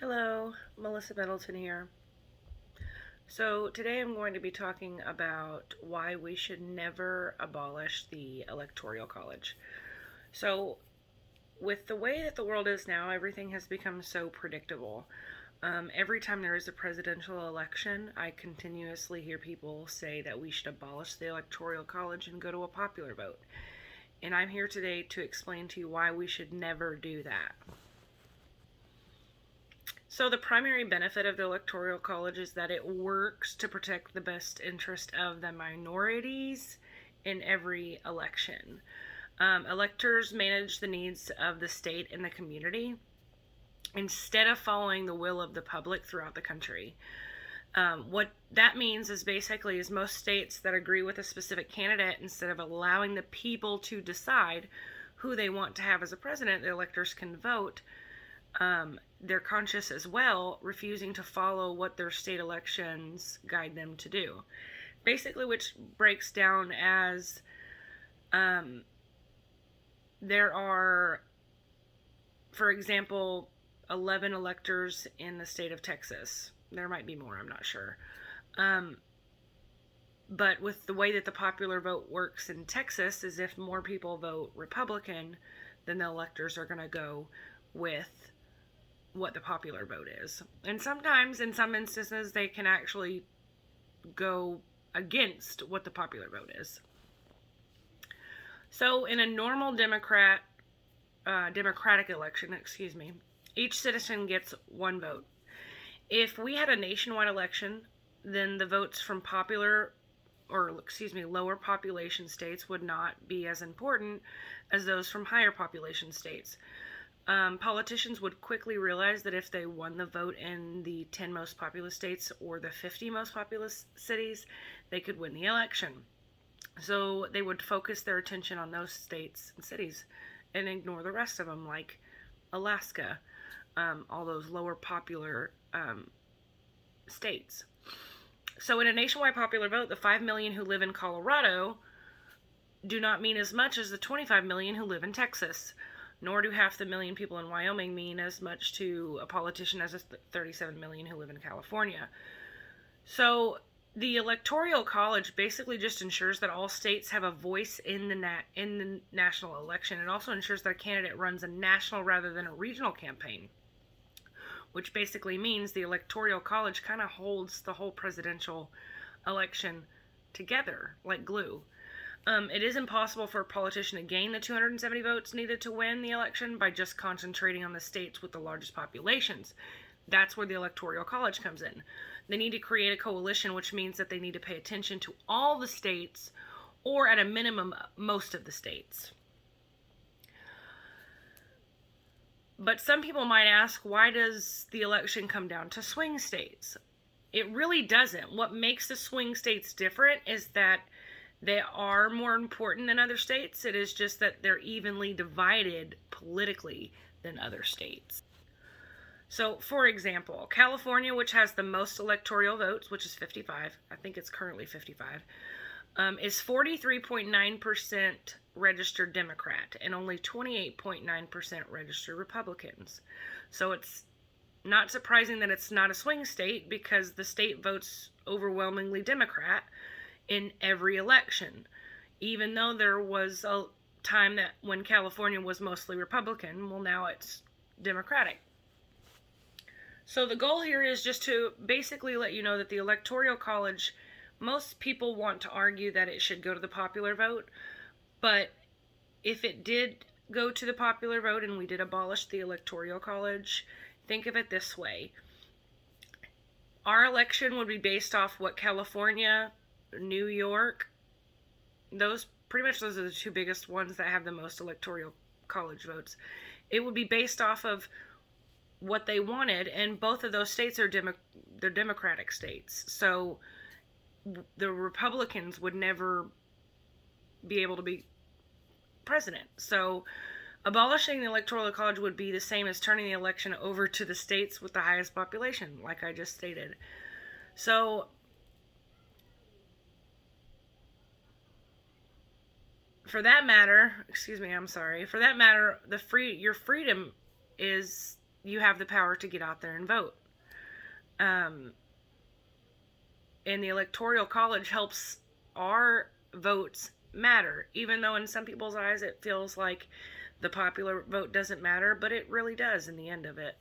Hello, Melissa Middleton here. So, today I'm going to be talking about why we should never abolish the Electoral College. So, with the way that the world is now, everything has become so predictable. Every time there is a presidential election, I continuously hear people say that we should abolish the Electoral College and go to a popular vote. And I'm here today to explain to you why we should never do that. So, the primary benefit of the Electoral College is that it works to protect the best interest of the minorities in every election. Electors manage the needs of the state and the community instead of following the will of the public throughout the country. What that means is basically is most states that agree with a specific candidate, instead of allowing the people to decide who they want to have as a president, the electors can vote. They're conscious as well, refusing to follow what their state elections guide them to do. Basically, which breaks down as there are, for example, 11 electors in the state of Texas. There might be more, I'm not sure. But with the way that the popular vote works in Texas, is if more people vote Republican, then the electors are going to go with what the popular vote is. And sometimes, in some instances, they can actually go against what the popular vote is. So, in a normal democratic election, each citizen gets one vote. If we had a nationwide election, then the votes from lower population states would not be as important as those from higher population states. Politicians would quickly realize that if they won the vote in the 10 most populous states or the 50 most populous cities, they could win the election. So they would focus their attention on those states and cities and ignore the rest of them, like Alaska, all those lower popular states. So in a nationwide popular vote, the 5 million who live in Colorado do not mean as much as the 25 million who live in Texas. Nor do half the million people in Wyoming mean as much to a politician as the 37 million who live in California. So the Electoral College basically just ensures that all states have a voice in the national election. It also ensures that a candidate runs a national rather than a regional campaign, which basically means the Electoral College kind of holds the whole presidential election together like glue. It is impossible for a politician to gain the 270 votes needed to win the election by just concentrating on the states with the largest populations. That's where the Electoral College comes in. They need to create a coalition, which means that they need to pay attention to all the states, or at a minimum, most of the states. But some people might ask, why does the election come down to swing states? It really doesn't. What makes the swing states different is that they are more important than other states. It is just that they're evenly divided politically than other states. So, for example, California, which has the most electoral votes, which is 55, I think it's currently 55, is 43.9% registered Democrat and only 28.9% registered Republicans. So it's not surprising that it's not a swing state, because the state votes overwhelmingly Democrat in every election, even though there was a time that when California was mostly Republican. Well, now it's Democratic. So the goal here is just to basically let you know that the Electoral College, most people want to argue that it should go to the popular vote, but if it did go to the popular vote and we did abolish the Electoral College, think of it this way. Our election would be based off what California, New York, those are the two biggest ones that have the most Electoral College votes. It would be based off of what they wanted, and both of those states are they're Democratic states. So the Republicans would never be able to be president. So abolishing the Electoral College would be the same as turning the election over to the states with the highest population, like I just stated. So for that matter, your freedom is you have the power to get out there and vote. And the Electoral College helps our votes matter, even though in some people's eyes it feels like the popular vote doesn't matter, but it really does in the end of it.